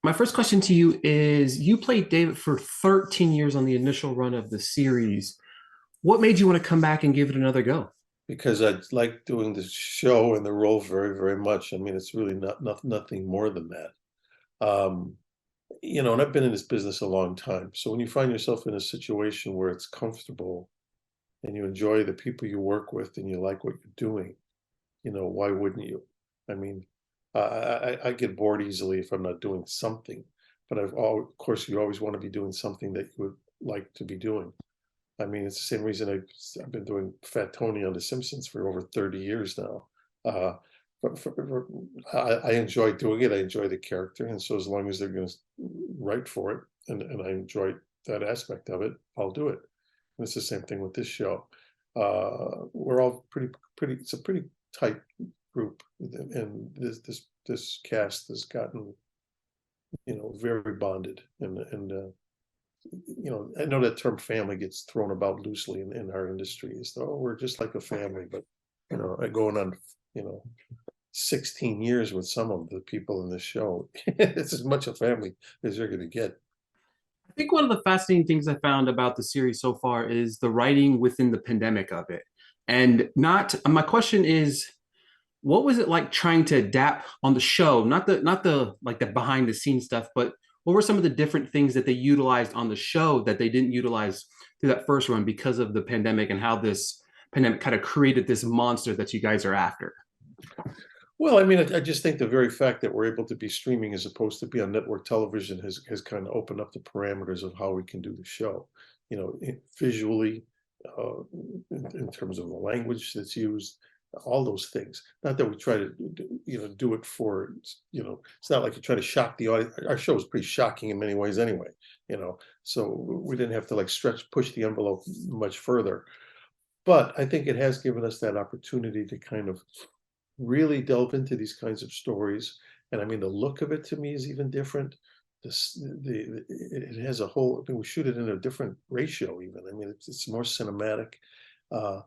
My first question to you is you played David for 13 years on the initial run of the series. What made you want to come back and give it another go? Because I like doing the show and the role very, very much. I mean, it's really nothing more than that. Um, and I've been in this business a long time. So when you find yourself in a situation where it's comfortable and you enjoy the people you work with and you like what you're doing, why wouldn't you? I mean, I get bored easily if I'm not doing something, but of course, you always want to be doing something that you would like to be doing. I mean, it's the same reason I've been doing Fat Tony on The Simpsons for over 30 years now. Uh, I enjoy doing it. I enjoy the character, and so as long as they're going to write for it, and I enjoy that aspect of it, I'll do it. And it's the same thing with this show. We're all pretty. It's a pretty tight group, and this cast has gotten very bonded, and I know that term family gets thrown about loosely in our industry as though we're just like a family, but going on 16 years with some of the people in this show. It's as much a family as you're going to get. I think one of the fascinating things I found about the series so far is the writing within the pandemic of it. And not my question is, what was it like trying to adapt on the show? Not the like the behind the scenes stuff, but what were some of the different things that they utilized on the show that they didn't utilize through that first run because of the pandemic and how this pandemic kind of created this monster that you guys are after? Well, I mean, I just think the very fact that we're able to be streaming as opposed to be on network television has kind of opened up the parameters of how we can do the show, visually, uh, in terms of the language that's used, all those things. Not that we try to, do it for, it's not like you try to shock the audience. Our show is pretty shocking in many ways anyway, so we didn't have to like push the envelope much further. But I think it has given us that opportunity to kind of really delve into these kinds of stories. And I mean, the look of it to me is even different. It has a whole, I mean, we shoot it in a different ratio even. I mean, it's more cinematic. Uh,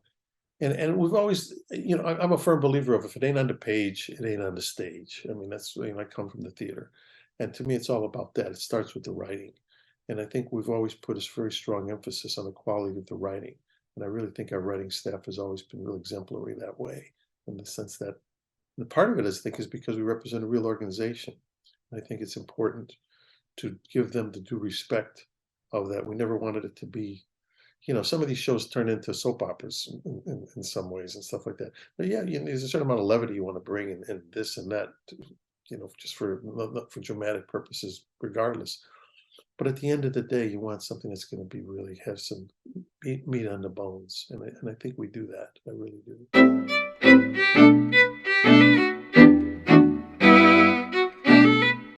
and we've always, I'm a firm believer of if it ain't on the page, it ain't on the stage. I mean, that's, I come from the theater. And to me, it's all about that. It starts with the writing. And I think we've always put a very strong emphasis on the quality of the writing. And I really think our writing staff has always been real exemplary that way, in the sense that, and part of it, I think, is because we represent a real organization. I think it's important to give them the due respect of that. We never wanted it to be, some of these shows turn into soap operas in some ways and stuff like that. But yeah, there's a certain amount of levity you want to bring in this and that, just for dramatic purposes, regardless. But at the end of the day, you want something that's going to be really have some meat on the bones, and I think we do that. I really do.